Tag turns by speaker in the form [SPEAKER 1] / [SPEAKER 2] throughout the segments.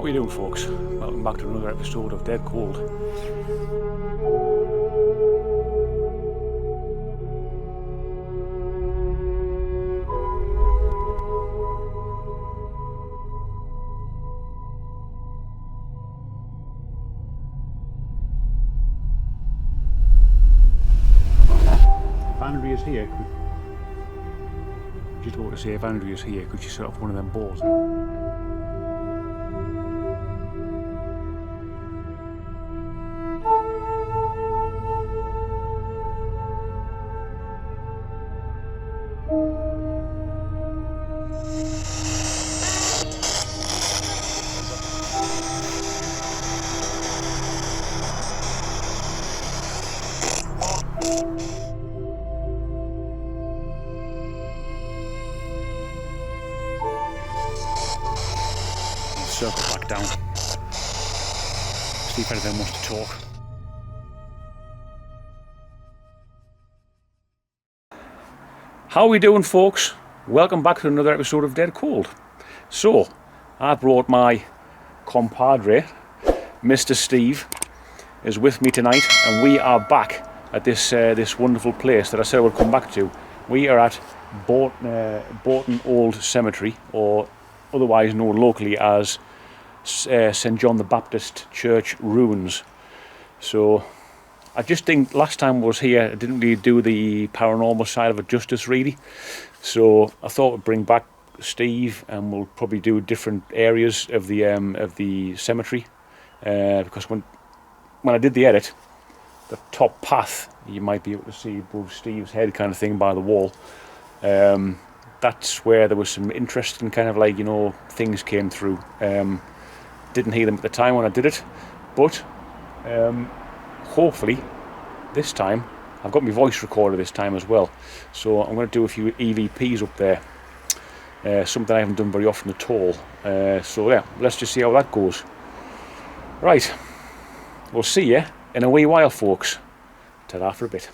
[SPEAKER 1] How are you doing, folks? Welcome back to another episode of Dead Cold. If Andrea's here, just about to say, if Andrea's here, could you set off one of them balls? Circle back down. See if anything wants to talk. How are we doing, folks? Welcome back to another episode of Dead Cold. So, I brought my compadre, Mr. Steve, is with me tonight, and we are back at this wonderful place that I said I would come back to. We are at Boughton Old Cemetery, or otherwise known locally as St. John the Baptist Church ruins. So I just think last time I was here I didn't really do the paranormal side of it justice really, so I thought I'd bring back Steve and we'll probably do different areas of the cemetery, because when I did the edit, the top path you might be able to see above Steve's head kind of thing by the wall, that's where there was some interesting kind of like, you know, things came through. Didn't hear them at the time when I did it, but hopefully this time I've got my voice recorder this time as well, so I'm going to do a few EVPs up there, something I haven't done very often at all. So yeah, let's just see how that goes. Right, we'll see you in a wee while, folks. Ta-ra for a bit.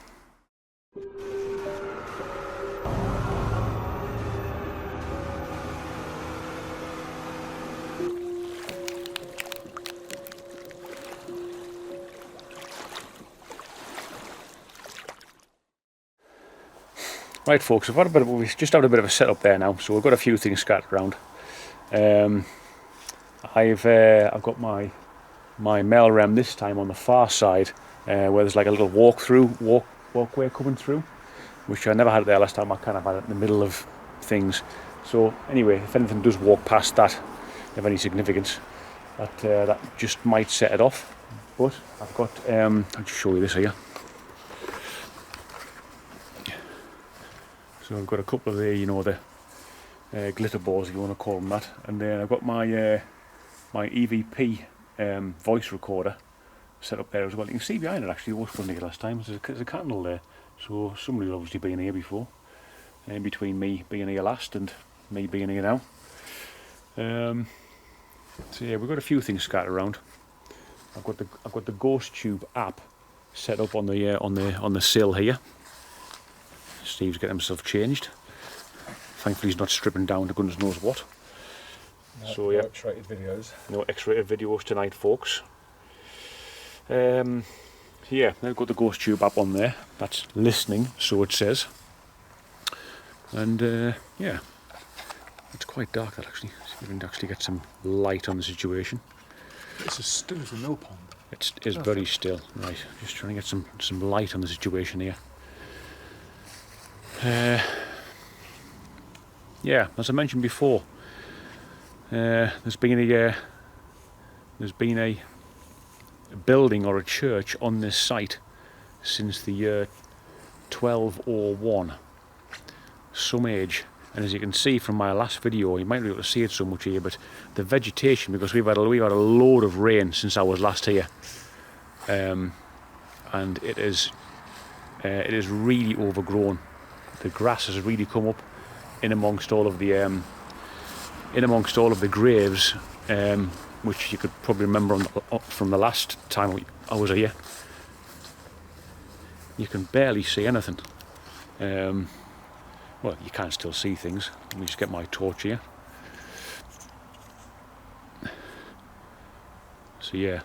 [SPEAKER 1] Right, folks, we've just had a bit of a setup there now, so we've got a few things scattered around. I've got my mail rem this time on the far side, where there's like a little walkway coming through, which I never had it there last time. I kind of had it in the middle of things. So anyway, if anything does walk past that of any significance, that just might set it off. But I've got I'll just show you this here. So I've got a couple of the glitter balls, if you want to call them that, and then I've got my my EVP voice recorder set up there as well. You can see behind it actually, it was funny last time. There's a candle there, so somebody will obviously been here before, in between me being here last and me being here now. So yeah, we've got a few things scattered around. I've got the Ghost Tube app set up on the sill here. Steve's getting himself changed. Thankfully he's not stripping down to goodness knows what.
[SPEAKER 2] No,
[SPEAKER 1] so yeah,
[SPEAKER 2] no X-rated videos.
[SPEAKER 1] No X-rated videos tonight, folks. Yeah, I've got the Ghost Tube app on there. That's listening, so it says. And yeah, it's quite dark that actually. So you can actually get some light on the situation.
[SPEAKER 2] It's as still as a mill pond.
[SPEAKER 1] It is very still. Right, just trying to get some light on the situation here. Yeah, as I mentioned before, there's been a building or a church on this site since the year 1201, some age. And as you can see from my last video, you might not be able to see it so much here, but the vegetation, because we've had a load of rain since I was last here, and it is really overgrown. The grass has really come up in amongst all of the graves, which you could probably remember from the last time I was here. You can barely see anything. Well, you can still see things. Let me just get my torch here. So yeah,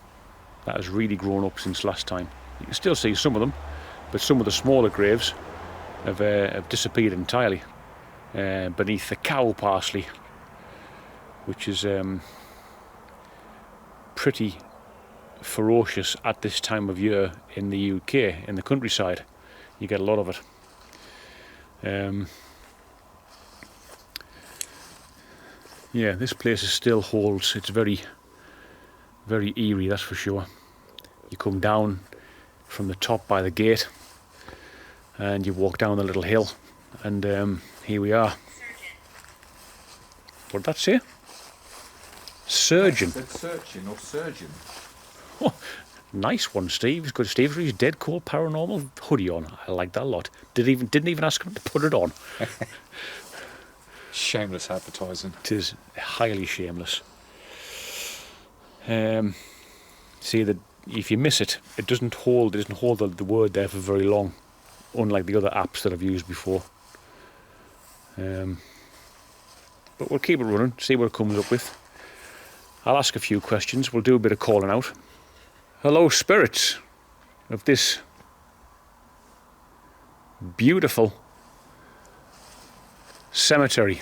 [SPEAKER 1] that has really grown up since last time. You can still see some of them, but some of the smaller graves have disappeared entirely beneath the cow parsley, which is pretty ferocious at this time of year in the UK, in the countryside. You get a lot of it. Yeah, this place still holds. It's very, very eerie, that's for sure. You come down from the top by the gate and you walk down the little hill, and here we are. What did that say? Surgeon.
[SPEAKER 2] Said searching or surgeon.
[SPEAKER 1] Oh, nice one, Steve. It's good. Steve's got his Dead Cold Paranormal hoodie on. I like that a lot. Didn't even ask him to put it on.
[SPEAKER 2] Shameless advertising.
[SPEAKER 1] It is highly shameless. See that if you miss it, it doesn't hold the word there for very long, unlike the other apps that I've used before. But we'll keep it running, see what it comes up with. I'll ask a few questions. We'll do a bit of calling out. Hello, spirits of this beautiful cemetery.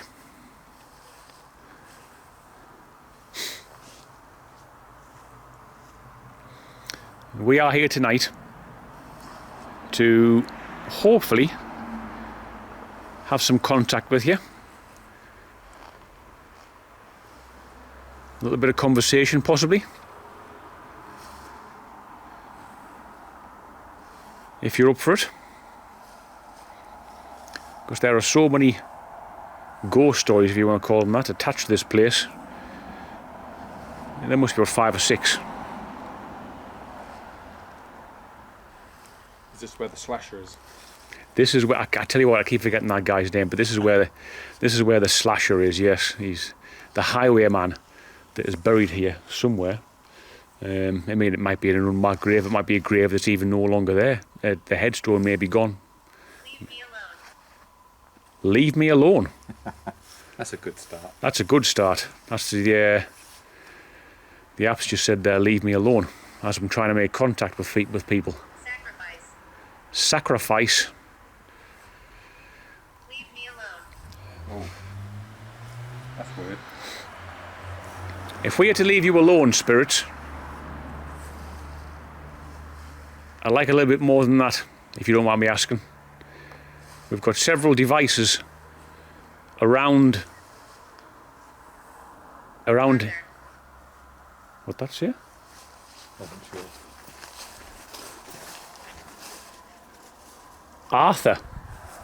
[SPEAKER 1] We are here tonight to hopefully have some contact with you. A little bit of conversation, possibly. If you're up for it. Because there are so many ghost stories, if you want to call them that, attached to this place. There must be about 5 or 6.
[SPEAKER 2] Is this where the slasher is?
[SPEAKER 1] This is where I tell you what, I keep forgetting that guy's name, but this is where the slasher is. Yes, he's the highwayman that is buried here somewhere. I mean, it might be in an unmarked grave. It might be a grave that's even no longer there. The headstone may be gone.
[SPEAKER 3] Leave me alone.
[SPEAKER 1] Leave me alone.
[SPEAKER 2] That's a good start.
[SPEAKER 1] That's a good start. That's the app's just said there, leave me alone, as I'm trying to make contact with people.
[SPEAKER 3] Sacrifice.
[SPEAKER 1] Sacrifice.
[SPEAKER 3] Leave me alone.
[SPEAKER 2] Oh, that's weird.
[SPEAKER 1] If we had to leave you alone, spirits, I'd like a little bit more than that, if you don't mind me asking. We've got several devices around what that's here?
[SPEAKER 2] Wasn't sure.
[SPEAKER 1] Arthur.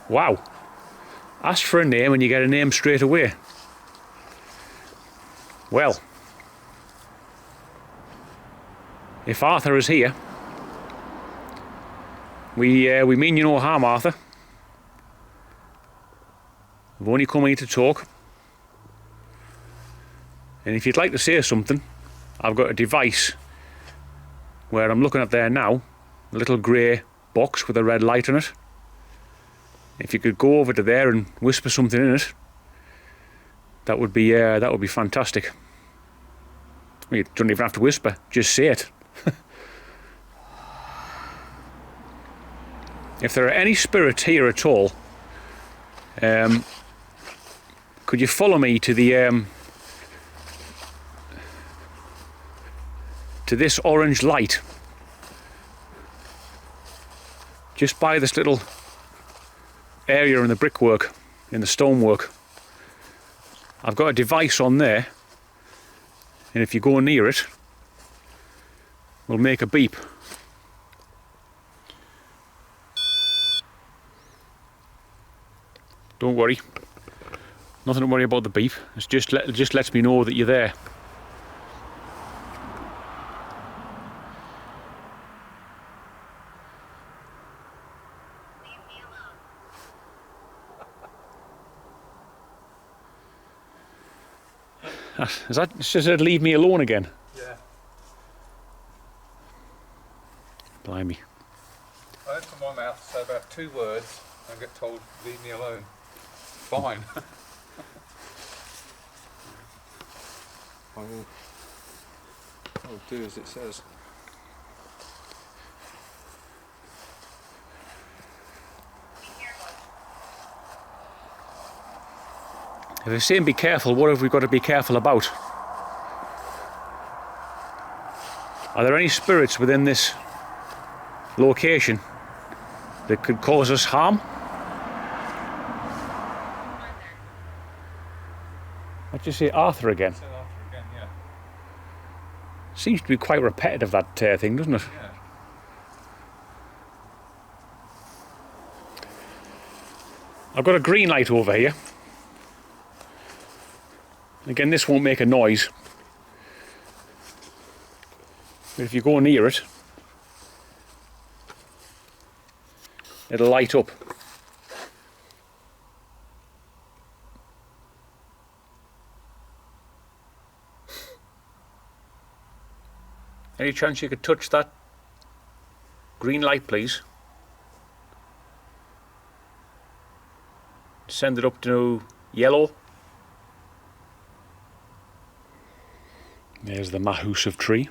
[SPEAKER 1] Wow. Ask for a name and you get a name straight away. Well, if Arthur is here, we mean you no harm, Arthur. We've only come here to talk. And if you'd like to say something, I've got a device where I'm looking at there now, a little grey box with a red light on it. If you could go over to there and whisper something in it, that would be fantastic. You don't even have to whisper, just say it. If there are any spirits here at all, could you follow me to the to this orange light just by this little area in the brickwork, in the stonework? I've got a device on there, and if you go near it, we'll make a beep. Don't worry, nothing to worry about the beep. It just lets me know that you're there.
[SPEAKER 3] Leave me alone.
[SPEAKER 1] Is that? It's just said leave me alone again.
[SPEAKER 2] Yeah.
[SPEAKER 1] Blimey.
[SPEAKER 2] I open my mouth to say about 2 words and get told, leave me alone. Fine. I'll do as it says.
[SPEAKER 3] Be careful.
[SPEAKER 1] If they're saying be careful, what have we got to be careful about? Are there any spirits within this location that could cause us harm? What'd you say, Arthur again?
[SPEAKER 2] Say after again, yeah.
[SPEAKER 1] Seems to be quite repetitive, that thing, doesn't it?
[SPEAKER 2] Yeah.
[SPEAKER 1] I've got a green light over here. Again, this won't make a noise. But if you go near it, it'll light up. Any chance you could touch that green light, please? Send it up to yellow. There's the mahoose of tree.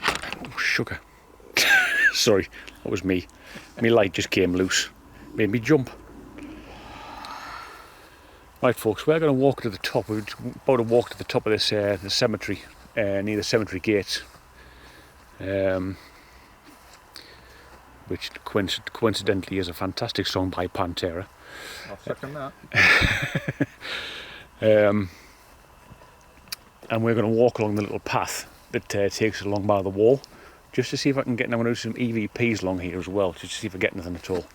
[SPEAKER 1] Oh, sugar. Sorry, that was me. My light just came loose. Made me jump. Right, folks, we're going to walk to the top. We're about to walk to the top of this the cemetery, near the cemetery gates, which coincidentally is a fantastic song by Pantera.
[SPEAKER 2] I'll second that.
[SPEAKER 1] And we're going to walk along the little path that takes us along by the wall, just to see if I can get. I'm going to do some EVPs along here as well, just to see if I get anything at all.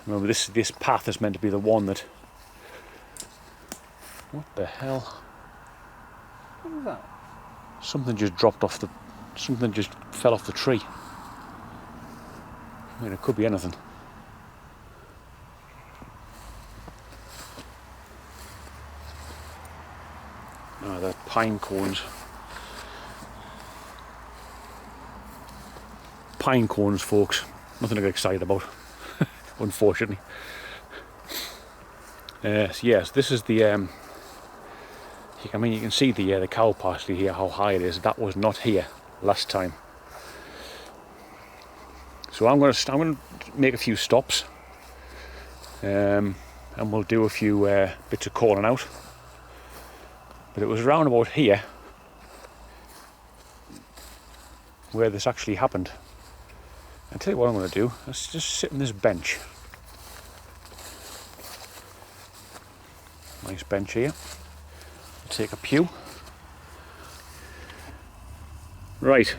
[SPEAKER 1] Remember, this path is meant to be the one that. What the hell?
[SPEAKER 2] What was that?
[SPEAKER 1] Something just dropped off the. Something just fell off the tree. I mean, it could be anything. Oh, they're pine cones. Pine cones, folks. Nothing to get excited about, unfortunately. Yes, this is the. I mean, you can see the cow pasture here, how high it is. That was not here last time. So I'm going to make a few stops, and we'll do a few bits of calling out. But it was round about here where this actually happened. I'll tell you what I'm going to do. Let's just sit on this bench. Nice bench here. I'll take a pew. Right.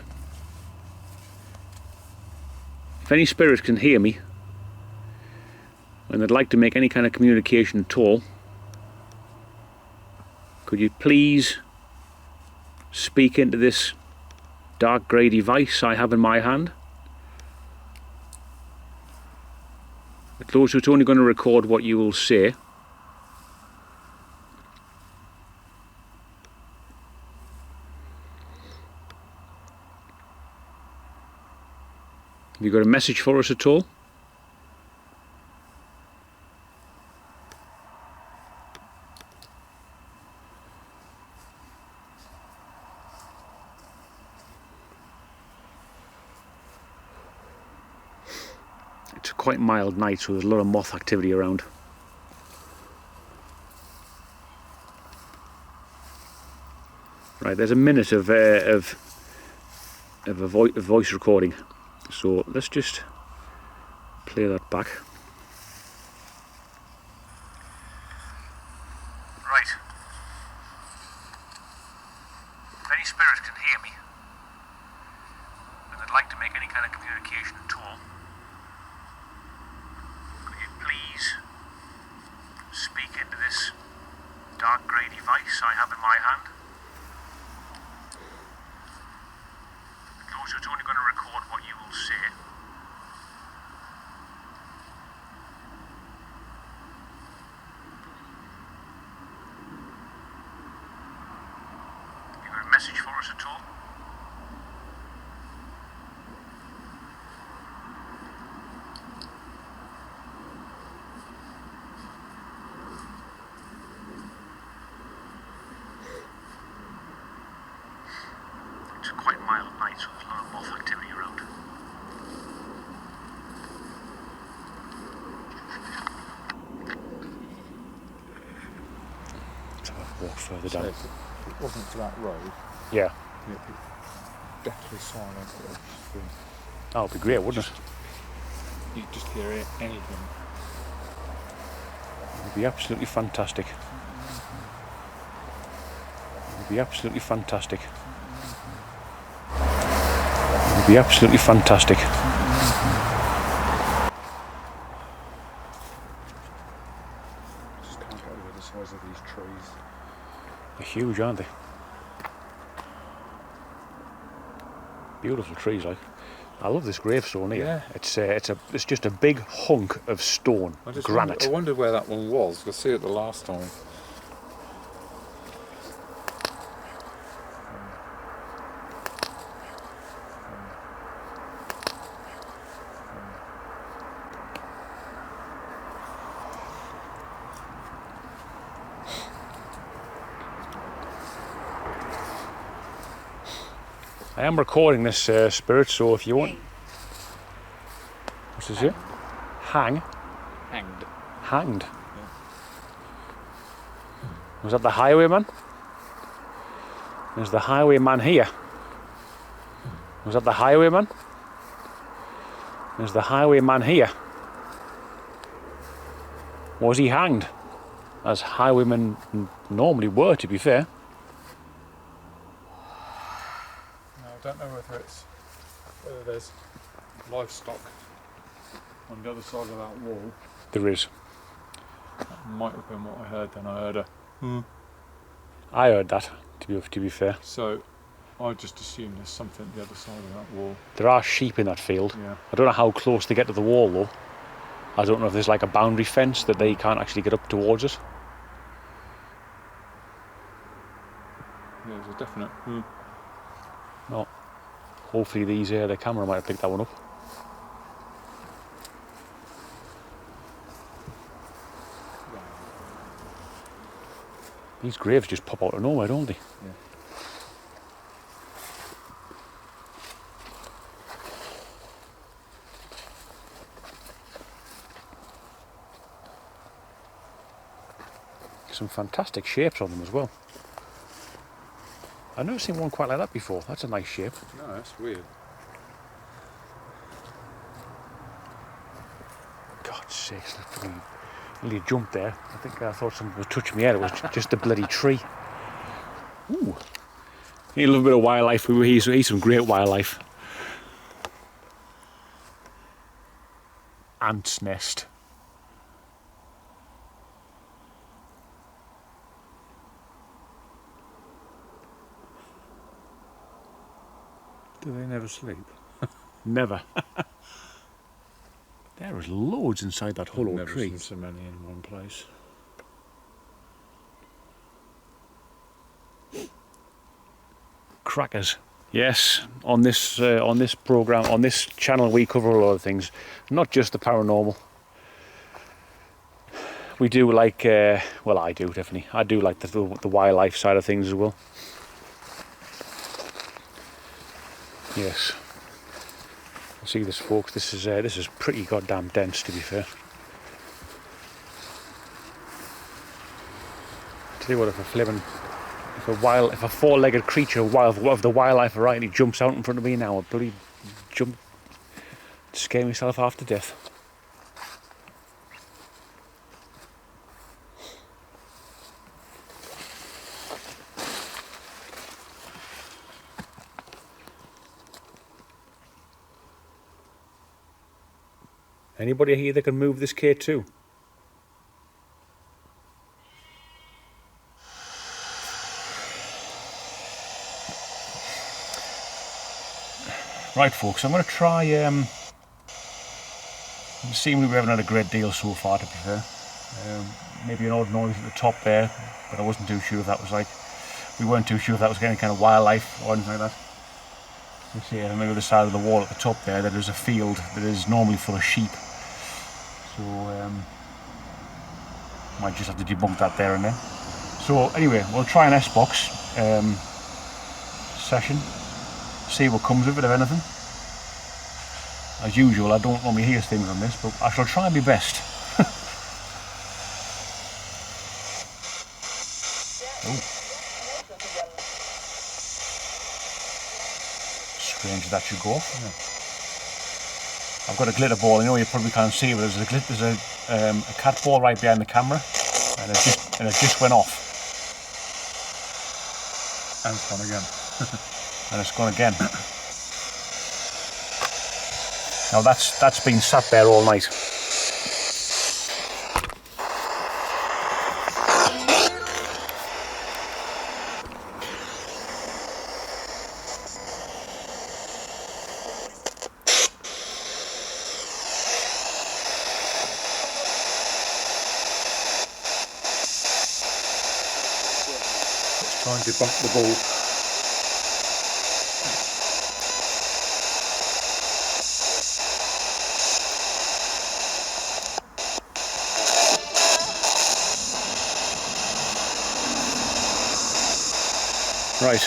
[SPEAKER 1] If any spirits can hear me and they'd like to make any kind of communication at all, could you please speak into this dark grey device I have in my hand? But those who's only going to record what you will say. Have you got a message for us at all? It's a quite mild night, so there's a lot of moth activity around. Right, there's a minute of a voice recording, so let's just play that back. Right. If any spirits can hear me and they'd like to make any kind of communication at all, could you please speak into this dark grey device I have in my hand? Those who's only going to record what you will say. Have you got a message for us at all? further
[SPEAKER 2] So
[SPEAKER 1] down.
[SPEAKER 2] if it wasn't for that road,
[SPEAKER 1] Yeah,
[SPEAKER 2] it'd be deathly silent. It would just be,
[SPEAKER 1] that would be great, wouldn't it?
[SPEAKER 2] you'd just hear anything.
[SPEAKER 1] It would be absolutely fantastic. It would be absolutely fantastic. It would be absolutely fantastic.
[SPEAKER 2] Just can't get over the size of these trees.
[SPEAKER 1] They're huge, aren't they? Beautiful trees, like. I love this gravestone here.
[SPEAKER 2] Yeah.
[SPEAKER 1] It's just a big hunk of stone, granite.
[SPEAKER 2] I wondered where that one was. We'll see it the last time.
[SPEAKER 1] I am recording this, Spirit, so if you want... What's this here? Hanged.
[SPEAKER 2] Hanged.
[SPEAKER 1] Was that the highwayman? There's the highwayman here. Was that the highwayman? There's the highwayman here. Was he hanged? As highwaymen normally were, to be fair.
[SPEAKER 2] I don't know whether there's livestock on the other side of that wall.
[SPEAKER 1] There is.
[SPEAKER 2] That might have been what I heard. Then I heard a.
[SPEAKER 1] I heard that, to be fair.
[SPEAKER 2] So I just assume there's something on the other side of that wall.
[SPEAKER 1] There are sheep in that field.
[SPEAKER 2] Yeah.
[SPEAKER 1] I don't know how close they get to the wall, though. I don't know if there's like a boundary fence that they can't actually get up towards it.
[SPEAKER 2] Yeah, there's a definite.
[SPEAKER 1] No. Hopefully the camera might have picked that one up. These graves just pop out of nowhere, don't they?
[SPEAKER 2] Yeah.
[SPEAKER 1] Some fantastic shapes on them as well. I've never seen one quite like that before. That's a nice shape.
[SPEAKER 2] No, that's weird.
[SPEAKER 1] God's sakes, I nearly jumped there. I think I thought something was touching me head. It was just a bloody tree. Ooh. Need a little bit of wildlife. We see some great wildlife. Ant's nest.
[SPEAKER 2] Do they never sleep?
[SPEAKER 1] Never. There is loads inside that hollow
[SPEAKER 2] Never
[SPEAKER 1] tree.
[SPEAKER 2] seen so many in one place.
[SPEAKER 1] Crackers. Yes, on this program, on this channel, we cover a lot of things, not just the paranormal. We do like, well, I do definitely. I do like the wildlife side of things as well. Yes. See this, folks. This is pretty goddamn dense, to be fair. Tell you what, if a four-legged creature of the wildlife variety jumps out in front of me now, I'd bloody scare myself half to death. Anybody here that can move this K2? Right, folks, I'm going to try, seemingly we haven't had a great deal so far, to be fair. Maybe an odd noise at the top there, but I wasn't too sure if that was we weren't too sure if that was any kind of wildlife or anything like that. You see on the other side of the wall at the top there, that is a field that is normally full of sheep. So, might just have to debunk that there and then. So anyway, we'll try an S-box session, see what comes of it, if anything. As usual, I don't normally hear things on this, but I shall try my best. Oh. range that should go. Yeah. I've got a glitter ball. I know you probably can't see, but there's a cat ball right behind the camera, and it just went off.
[SPEAKER 2] And it's gone again.
[SPEAKER 1] And it's gone again. Now that's been sat there all night.
[SPEAKER 2] Try and debunk the ball.
[SPEAKER 1] Right.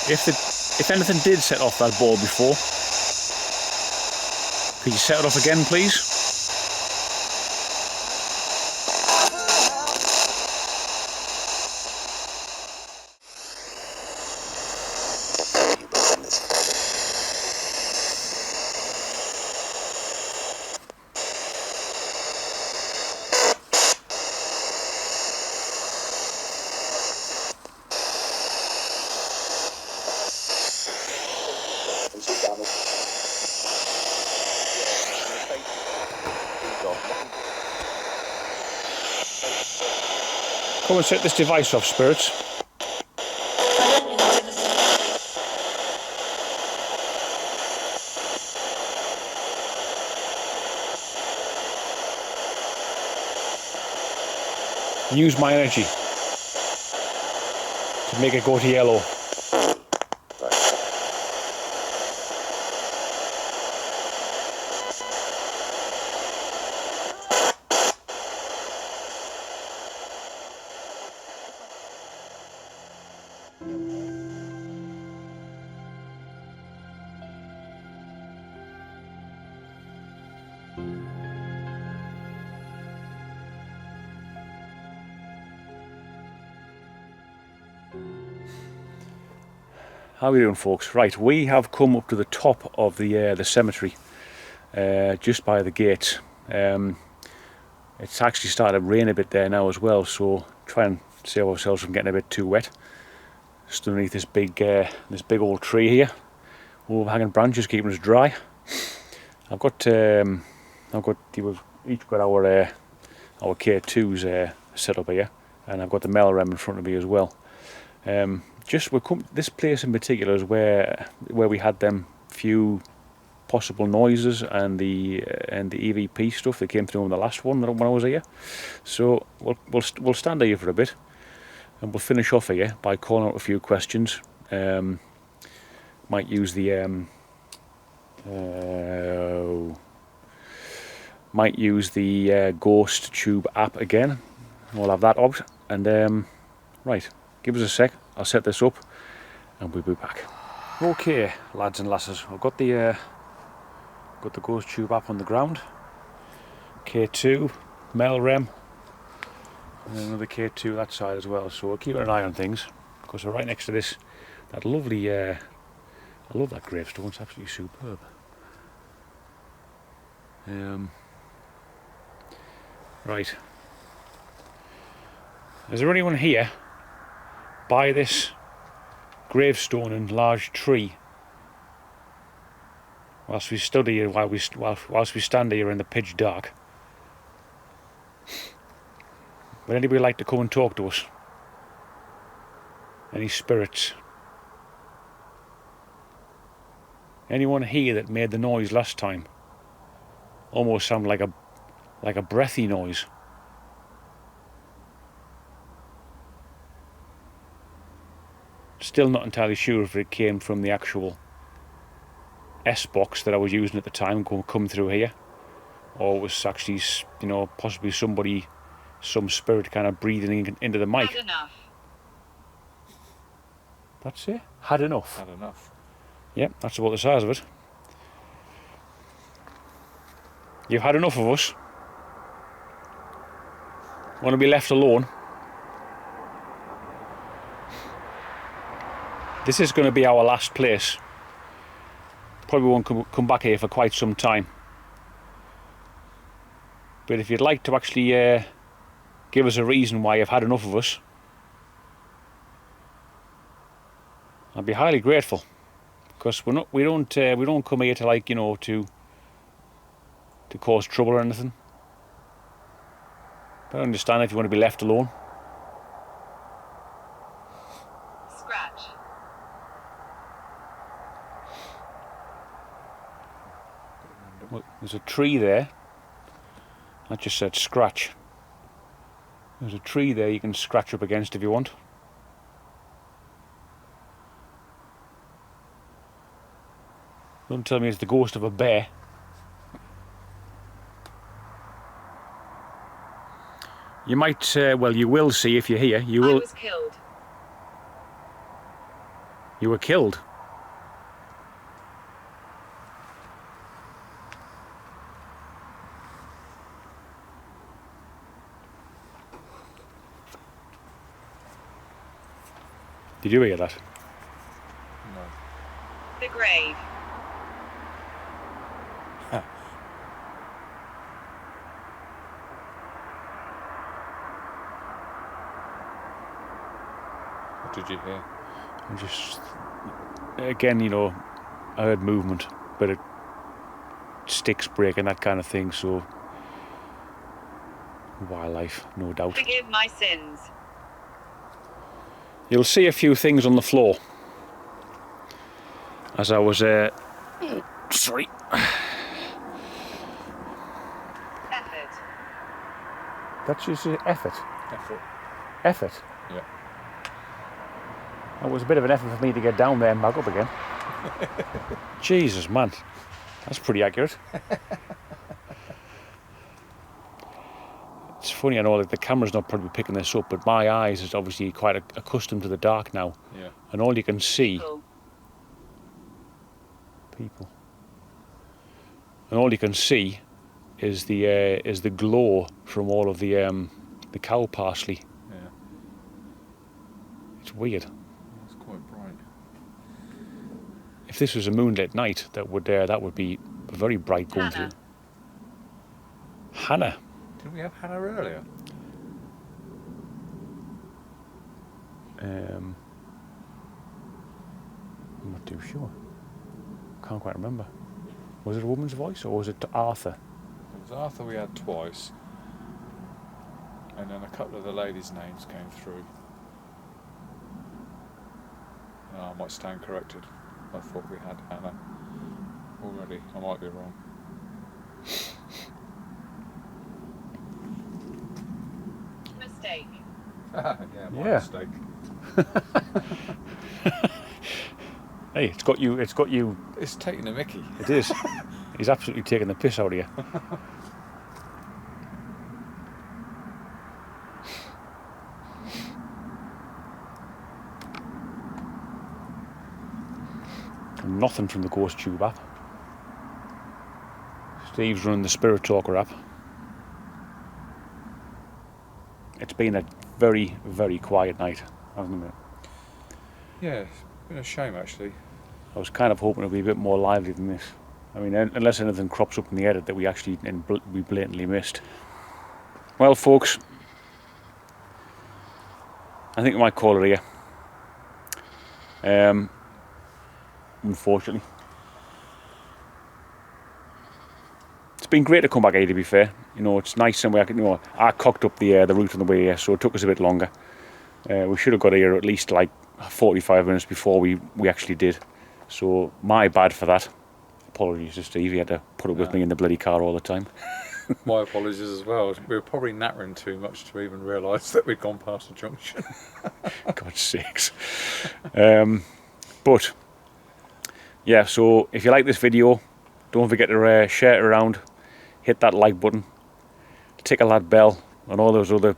[SPEAKER 1] If anything did set off that ball before, could you set it off again, please? Come and set this device off, spirits. Use my energy to make it go to yellow. How are we doing, folks? Right, we have come up to the top of the cemetery, just by the gate. It's actually started to rain a bit there now as well, so try and save ourselves from getting a bit too wet. Just underneath this big old tree here, overhanging branches keeping us dry. I've got we've each got our K2s set up here, and I've got the Melrem in front of me as well. This place in particular is where we had them few possible noises and the EVP stuff that came through on the last one when I was here. So we'll stand here for a bit, and we'll finish off here by calling out a few questions. Might use the Ghost Tube app again. We'll have that out, and right, give us a sec. I'll set this up and we'll be back. Okay, lads and lasses, I've got the Ghost Tube app on the ground. K2, Melrem, and another K2 that side as well. So we're keeping an eye on things because we're right next to that lovely. I love that gravestone. It's absolutely superb. Right. Is there anyone here by this gravestone and large tree whilst we study here, whilst we stand here in the pitch dark? Would anybody like to come and talk to us? Any spirits? Anyone here that made the noise last time? Almost sounded like a breathy noise. Still not entirely sure if it came from the actual S-box that I was using at the time come through here, or it was actually, possibly some spirit kind of breathing into the mic.
[SPEAKER 3] Had enough.
[SPEAKER 1] That's it. Had enough.
[SPEAKER 2] Had enough.
[SPEAKER 1] Yep, that's about the size of it. You've had enough of us. Want to be left alone? This is going to be our last place Probably won't come back here for quite some time. But if you'd like to actually give us a reason why you've had enough of us, I'd be highly grateful. Because we don't come here to, like, you know, to cause trouble or anything. But I understand if you want to be left alone.
[SPEAKER 3] Scratch.
[SPEAKER 1] Well, there's a tree there. That just said scratch. There's a tree there you can scratch up against if you want. Don't tell me it's the ghost of a bear. You might, well, you will see if you're here. You
[SPEAKER 3] I
[SPEAKER 1] will.
[SPEAKER 3] was killed.
[SPEAKER 1] You were killed. Did you hear that?
[SPEAKER 2] No.
[SPEAKER 3] The grave.
[SPEAKER 2] What did you hear?
[SPEAKER 1] And just, again, you know, I heard movement, but it sticks breaking, that kind of thing. So wildlife, no doubt.
[SPEAKER 3] Forgive my sins.
[SPEAKER 1] You'll see a few things on the floor as I was sorry.
[SPEAKER 3] Effort.
[SPEAKER 1] That's just effort.
[SPEAKER 2] Effort.
[SPEAKER 1] Effort.
[SPEAKER 2] Yeah.
[SPEAKER 1] That was a bit of an effort for me to get down there and back up again. Jesus, man, that's pretty accurate. It's funny, I know that the camera's not probably picking this up, but my eyes is obviously quite accustomed to the dark now.
[SPEAKER 2] Yeah.
[SPEAKER 1] And all you can see, people, and all you can see is the glow from all of the cow parsley.
[SPEAKER 2] Yeah.
[SPEAKER 1] It's weird.
[SPEAKER 2] It's quite bright.
[SPEAKER 1] If this was a moonlit night, that would be very bright going through. Hannah.
[SPEAKER 2] Didn't we have Hannah earlier?
[SPEAKER 1] I'm not too sure. Can't quite remember. Was it a woman's voice or was it Arthur?
[SPEAKER 2] It was Arthur we had twice. And then a couple of the ladies' names came through. I might stand corrected. I thought we had Hannah already. I might be wrong.
[SPEAKER 3] Mistake.
[SPEAKER 2] Yeah, my
[SPEAKER 1] Yeah.
[SPEAKER 2] mistake.
[SPEAKER 1] Hey, it's got you.
[SPEAKER 2] It's taking a mickey.
[SPEAKER 1] It is. He's absolutely taking the piss out of you. Nothing from the Ghost Tube app. Steve's running the Spirit Talker app. It's been a very, very quiet night, hasn't it?
[SPEAKER 2] Yeah, it's been a shame actually.
[SPEAKER 1] I was kind of hoping it would be a bit more lively than this. I mean, unless anything crops up in the edit that we actually we blatantly missed. Well, folks, I think we might call it here. Unfortunately, it's been great to come back here. To be fair, you know, it's nice and I cocked up the route on the way here, so it took us a bit longer. We should have got here at least like 45 minutes before we actually did. So my bad for that. Apologies to Steve. He had to put up with me in the bloody car all the time.
[SPEAKER 2] My apologies as well. We were probably nattering too much to even realise that we'd gone past the junction.
[SPEAKER 1] God's sakes. But yeah, so if you like this video, don't forget to share it around, hit that like button, tickle that bell, and all those other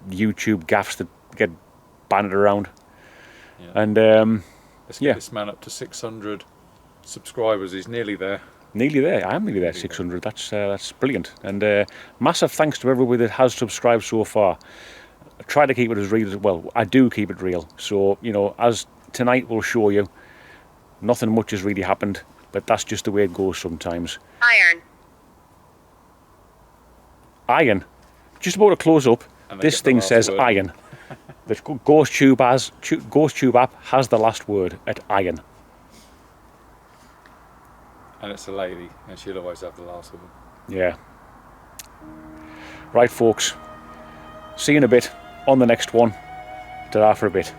[SPEAKER 1] YouTube gaffs that get banded around.
[SPEAKER 2] Yeah.
[SPEAKER 1] And
[SPEAKER 2] Let's get this man up to 600 subscribers. He's nearly there.
[SPEAKER 1] Nearly there. I am nearly there. 600. That's brilliant. And massive thanks to everybody that has subscribed so far. I try to keep it as real as well. I do keep it real. So, you know, as tonight will show you, nothing much has really happened. but that's just the way it goes sometimes.
[SPEAKER 3] Iron.
[SPEAKER 1] Iron. Just about to close up.
[SPEAKER 2] And they
[SPEAKER 1] This
[SPEAKER 2] get the
[SPEAKER 1] thing
[SPEAKER 2] last
[SPEAKER 1] says
[SPEAKER 2] word.
[SPEAKER 1] iron. The Ghost Tube app has the last word at iron.
[SPEAKER 2] And it's a lady, and she'll always have the last word.
[SPEAKER 1] Yeah. Right, folks. See you in a bit on the next one. Ta-ra for a bit.